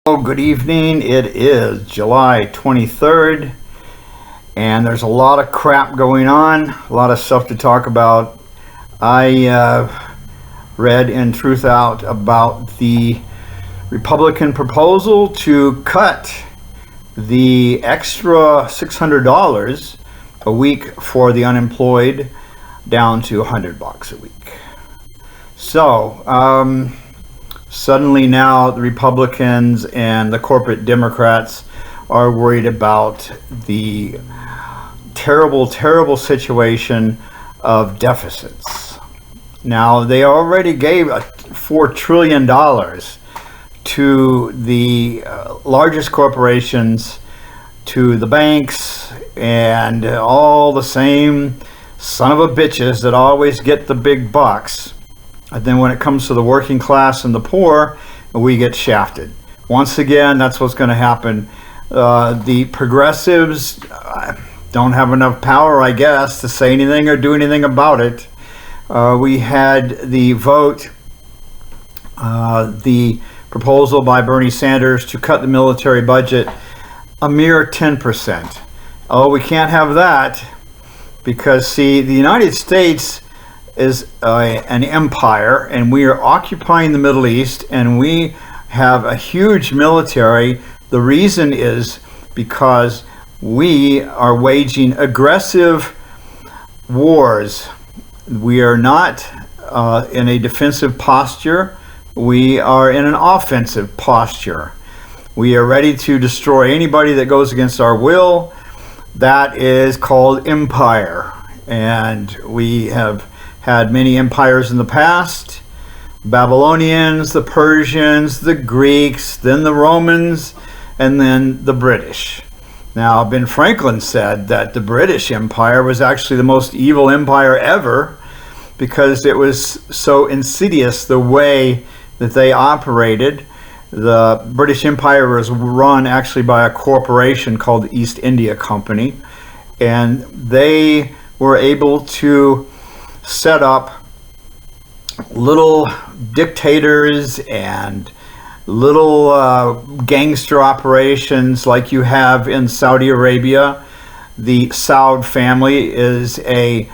Oh, good evening. It is July 23rd, and there's a lot of crap going on, a lot of stuff to talk about. I read in Truth Out about the Republican proposal to cut the extra $600 a week for the unemployed down to $100 a week. So, suddenly now the Republicans and the corporate Democrats are worried about the terrible situation of deficits. Now, they already gave $4 trillion to the largest corporations, to the banks, and all the same son of a bitches that always get the big bucks. And then when it comes to the working class and the poor, we get shafted. Once again, that's what's going to happen. The progressives don't have enough power, I guess, to say anything or do anything about it. We had the vote, the proposal by Bernie Sanders to cut the military budget a mere 10%. Oh, we can't have that because, see, the United States is an empire, and we are occupying the Middle East, and we have a huge military. The reason is because we are waging aggressive wars. We are not in a defensive posture. We are in an offensive posture. We are ready to destroy anybody that goes against our will. That is called empire, and we have had many empires in the past: Babylonians, the Persians, the Greeks, then the Romans, and then the British. Now, Ben Franklin said that the British Empire was actually the most evil empire ever because it was so insidious the way that they operated. The British Empire was run actually by a corporation called the East India Company, and they were able to set up little dictators and little gangster operations like you have in Saudi Arabia. The Saud family is a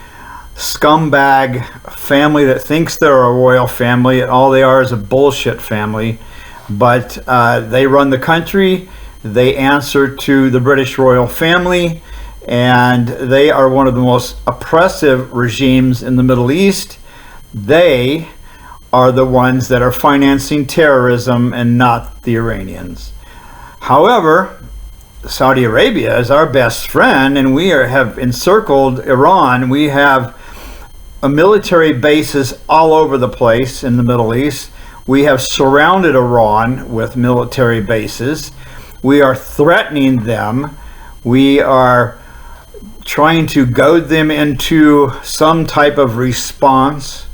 scumbag family that thinks they're a royal family. All they are is a bullshit family. But they run the country. They answer to the British royal family, and they are one of the most oppressive regimes in the Middle East. They are the ones that are financing terrorism and not the Iranians. However, Saudi Arabia is our best friend, and we have encircled Iran. We have military bases all over the place in the Middle East. We have surrounded Iran with military bases. We are threatening them. We are trying to goad them into some type of response.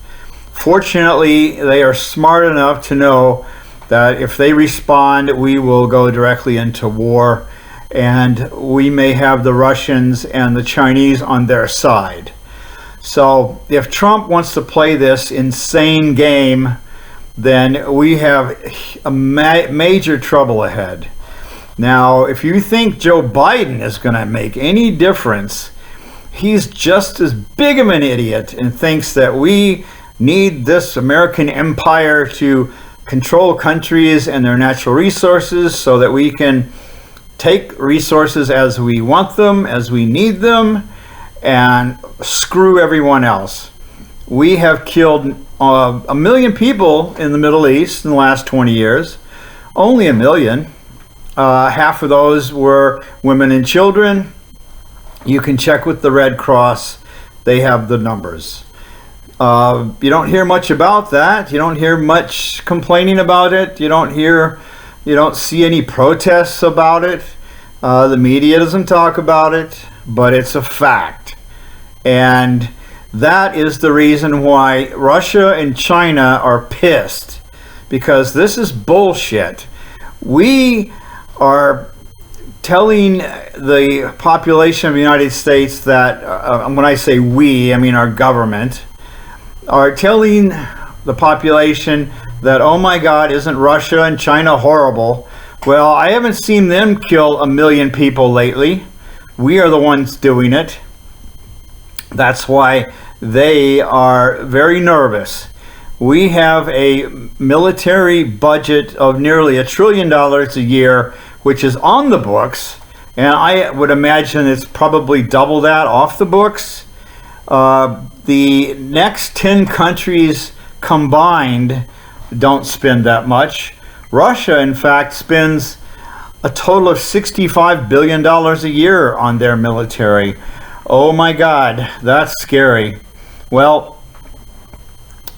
Fortunately, they are smart enough to know that if they respond, we will go directly into war, and we may have the Russians and the Chinese on their side. So if Trump wants to play this insane game, then we have a major trouble ahead. Now, if you think Joe Biden is going to make any difference, he's just as big of an idiot and thinks that we need this American empire to control countries and their natural resources so that we can take resources as we want them, as we need them, and screw everyone else. We have killed 1 million people in the Middle East in the last 20 years. Only 1 million. Half of those were women and children. You can check with the Red Cross. They have the numbers. You don't hear much about that. You don't hear much complaining about it. You don't see any protests about it. The media doesn't talk about it, but it's a fact. And that is the reason why Russia and China are pissed, because this is bullshit. We are telling the population of the United States that, when I say we, I mean our government, are telling the population that, oh my God, isn't Russia and China horrible? Well, I haven't seen them kill 1 million people lately. We are the ones doing it. That's why they are very nervous. We have a military budget of nearly $1 trillion a year, which is on the books, and I would imagine it's probably double that off the books. The next 10 countries combined don't spend that much. Russia, in fact, spends a total of $65 billion a year on their military. Oh my God, that's scary. Well,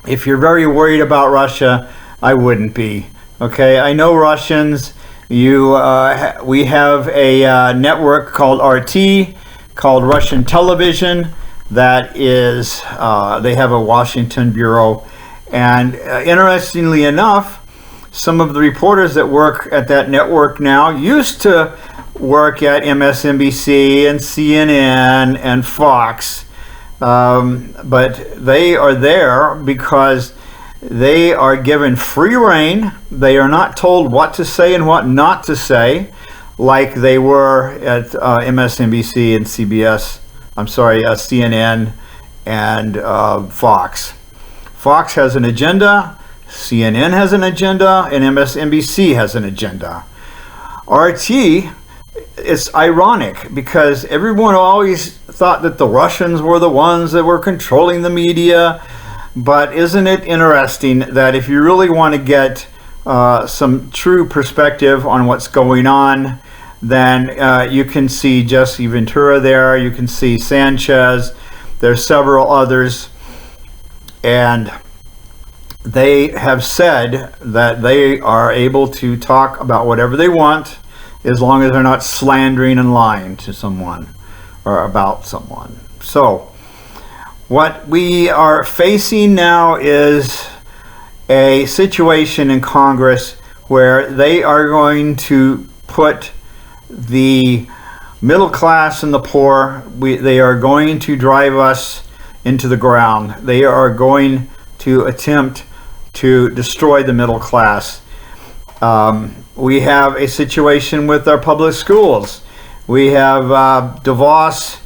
if you're very worried about Russia, I wouldn't be. Okay, I know Russians. We have a network called RT, called Russian Television. That is, they have a Washington bureau. And interestingly enough, some of the reporters that work at that network now used to work at MSNBC and CNN and Fox. But they are there because they are given free rein. They are not told what to say and what not to say, like they were at MSNBC and CNN and Fox. Fox has an agenda, CNN has an agenda, and MSNBC has an agenda. RT, it's ironic because everyone always thought that the Russians were the ones that were controlling the media. But isn't it interesting that if you really want to get some true perspective on what's going on, then you can see Jesse Ventura there, you can see Sanchez, there's several others, and they have said that they are able to talk about whatever they want as long as they're not slandering and lying to someone or about someone. So what we are facing now is a situation in Congress where they are going to put the middle class and the poor, they are going to drive us into the ground. They are going to attempt to destroy the middle class. We have a situation with our public schools. We have DeVos,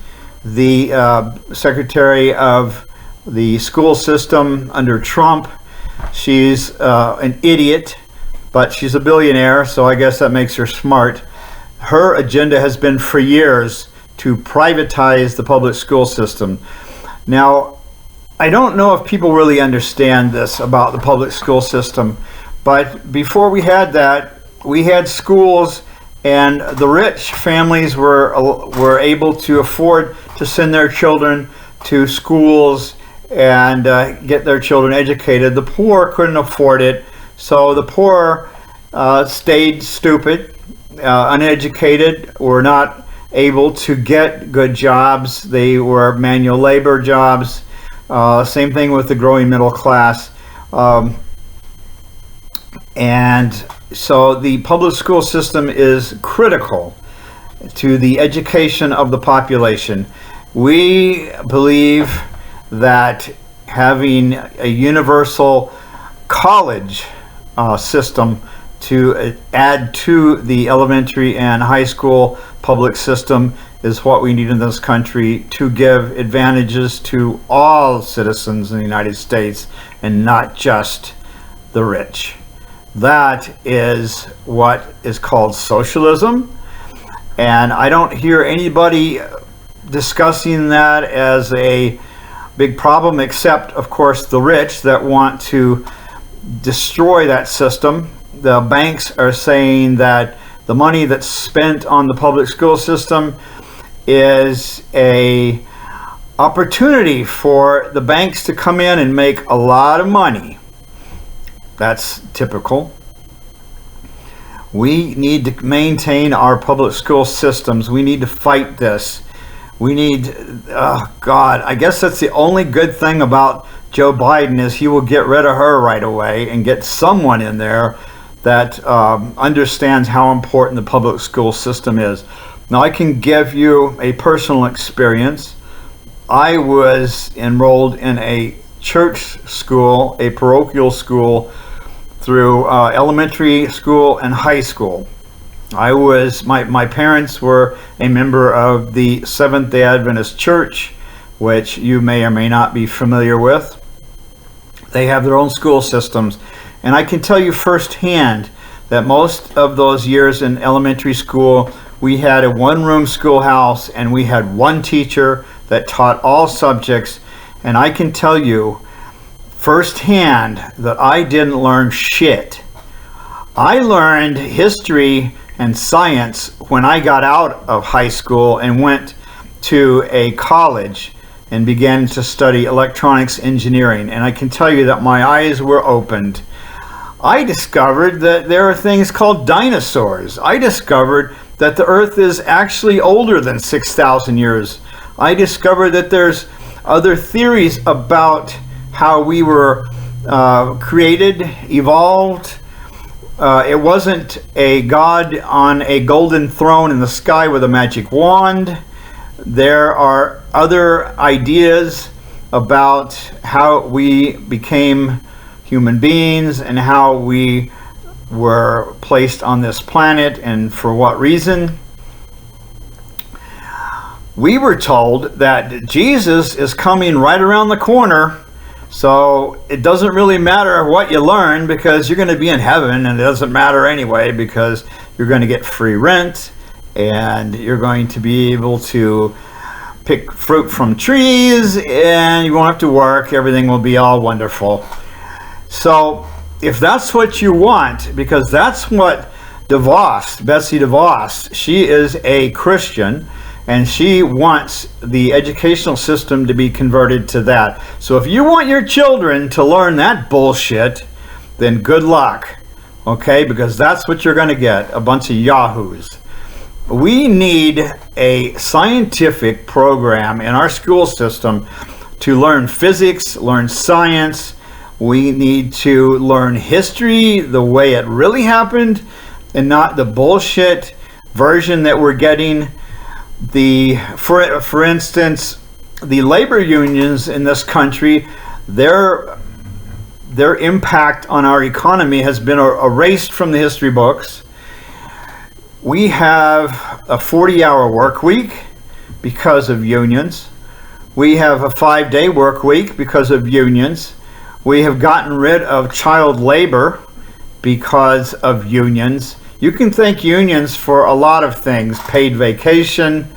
the Secretary of the School System under Trump. She's an idiot, but she's a billionaire, so I guess that makes her smart. Her agenda has been for years to privatize the public school system. Now, I don't know if people really understand this about the public school system, but before we had that, we had schools, and the rich families were able to afford to send their children to schools and get their children educated. The poor couldn't afford it, so the poor stayed stupid, uneducated, were not able to get good jobs. They were manual labor jobs. Same thing with the growing middle class. And so the public school system is critical to the education of the population. We believe that having a universal college system to add to the elementary and high school public system is what we need in this country to give advantages to all citizens in the United States and not just the rich. That is what is called socialism, and I don't hear anybody discussing that as a big problem, except of course the rich that want to destroy that system. The banks are saying that the money that's spent on the public school system is a opportunity for the banks to come in and make a lot of money. That's typical. We need to maintain our public school systems. We need to fight this. We need, God, I guess that's the only good thing about Joe Biden is he will get rid of her right away and get someone in there that understands how important the public school system is. Now, I can give you a personal experience. I was enrolled in a church school, a parochial school, through elementary school and high school. My parents were a member of the Seventh-day Adventist Church, which you may or may not be familiar with. They have their own school systems, and I can tell you firsthand that most of those years in elementary school, we had a one-room schoolhouse and we had one teacher that taught all subjects, and I can tell you firsthand that I didn't learn shit. I learned history and science when I got out of high school and went to a college and began to study electronics engineering, and I can tell you that my eyes were opened. I discovered that there are things called dinosaurs. I discovered that the earth is actually older than 6,000 years. I discovered that there's other theories about how we were created, evolved. It wasn't a god on a golden throne in the sky with a magic wand. There are other ideas about how we became human beings and how we were placed on this planet and for what reason. We were told that Jesus is coming right around the corner, so it doesn't really matter what you learn because you're going to be in heaven, and it doesn't matter anyway because you're going to get free rent and you're going to be able to pick fruit from trees and you won't have to work. Everything will be all wonderful. So if that's what you want, because that's what DeVos, Betsy DeVos, she is a Christian and she wants the educational system to be converted to that. So if you want your children to learn that bullshit, then good luck, okay? Because that's what you're going to get, a bunch of yahoos. We need a scientific program in our school system to learn physics, learn science. We need to learn history the way it really happened and not the bullshit version that we're getting. For instance, the labor unions in this country, their impact on our economy has been erased from the history books. We have a 40-hour work week because of unions. We have a 5-day work week because of unions. We have gotten rid of child labor because of unions. You can thank unions for a lot of things. Paid vacation.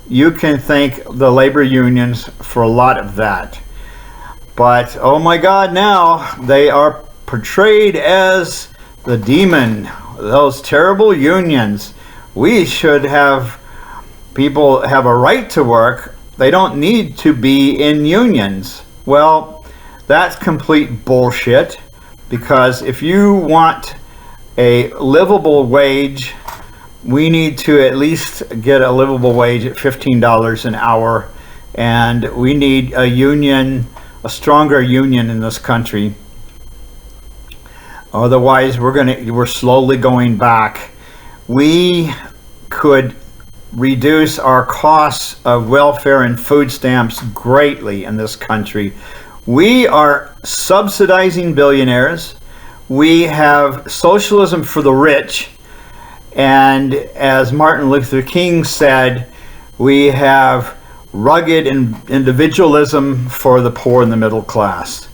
You can thank the labor unions for a lot of that. But, oh my God, now they are portrayed as the demon. Those terrible unions. We should have people have a right to work. They don't need to be in unions. Well, that's complete bullshit, because if you want a livable wage, we need to at least get a livable wage at $15 an hour, and we need a union, a stronger union in this country. Otherwise, we're slowly going back. We could reduce our costs of welfare and food stamps greatly in this country. We are subsidizing billionaires. We have socialism for the rich. And as Martin Luther King said, we have rugged individualism for the poor and the middle class.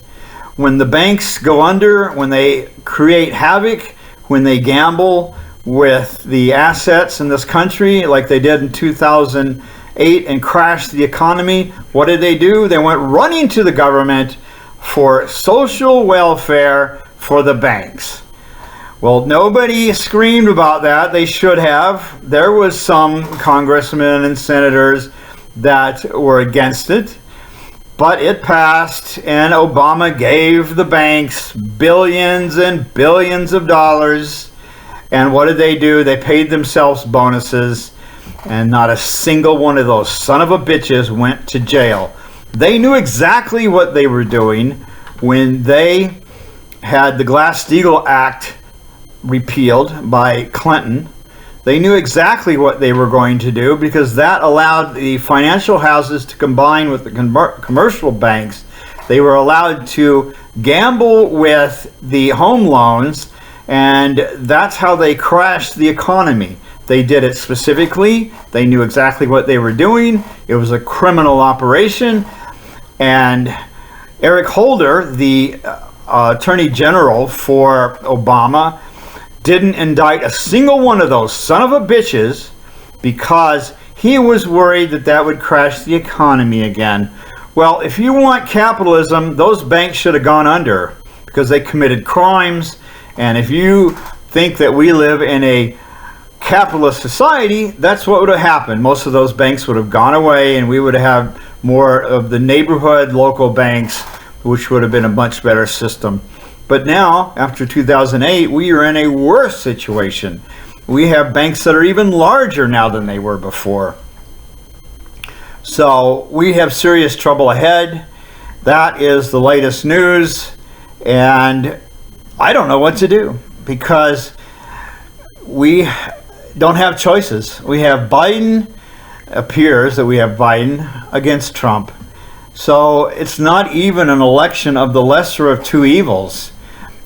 When the banks go under, when they create havoc, when they gamble with the assets in this country like they did in 2008 and crashed the economy, what did they do? They went running to the government for social welfare for the banks. Well, nobody screamed about that. They should have. There was some congressmen and senators that were against it, but it passed, and Obama gave the banks billions and billions of dollars. And what did they do? They paid themselves bonuses, and not a single one of those son of a bitches went to jail. They knew exactly what they were doing when they had the Glass-Steagall Act repealed by Clinton. They knew exactly what they were going to do, because that allowed the financial houses to combine with the commercial banks. They were allowed to gamble with the home loans, and that's how they crashed the economy. They did it specifically. They knew exactly what they were doing. It was a criminal operation. And Eric Holder, the Attorney General for Obama, didn't indict a single one of those son of a bitches because he was worried that that would crash the economy again. Well, if you want capitalism, those banks should have gone under because they committed crimes. And if you think that we live in a capitalist society, that's what would have happened. Most of those banks would have gone away, and we would have more of the neighborhood local banks, which would have been a much better system. But now, after 2008, we are in a worse situation. We have banks that are even larger now than they were before. So we have serious trouble ahead. That is the latest news, and I don't know what to do because we don't have choices. We have Biden, appears that we have Biden against Trump. So it's not even an election of the lesser of two evils.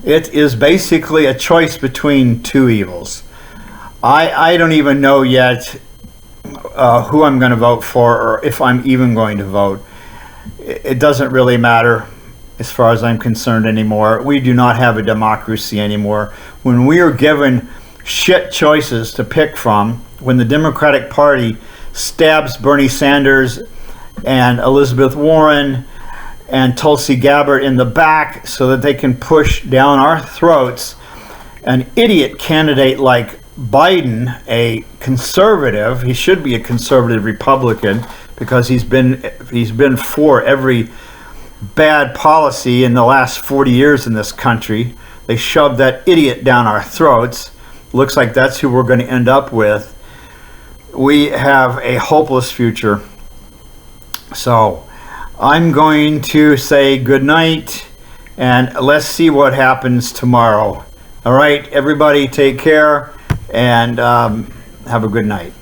It is basically a choice between two evils. I don't even know yet who I'm going to vote for or if I'm even going to vote. It doesn't really matter as far as I'm concerned anymore. We do not have a democracy anymore. When we are given shit choices to pick from, when the Democratic Party stabs Bernie Sanders and Elizabeth Warren and Tulsi Gabbard in the back so that they can push down our throats an idiot candidate like Biden, a conservative. He should be a conservative Republican because he's been for every bad policy in the last 40 years in this country. They shoved that idiot down our throats. Looks like that's who we're going to end up with. We have a hopeless future. So I'm going to say good night, and let's see what happens tomorrow. All right, everybody, take care, and have a good night.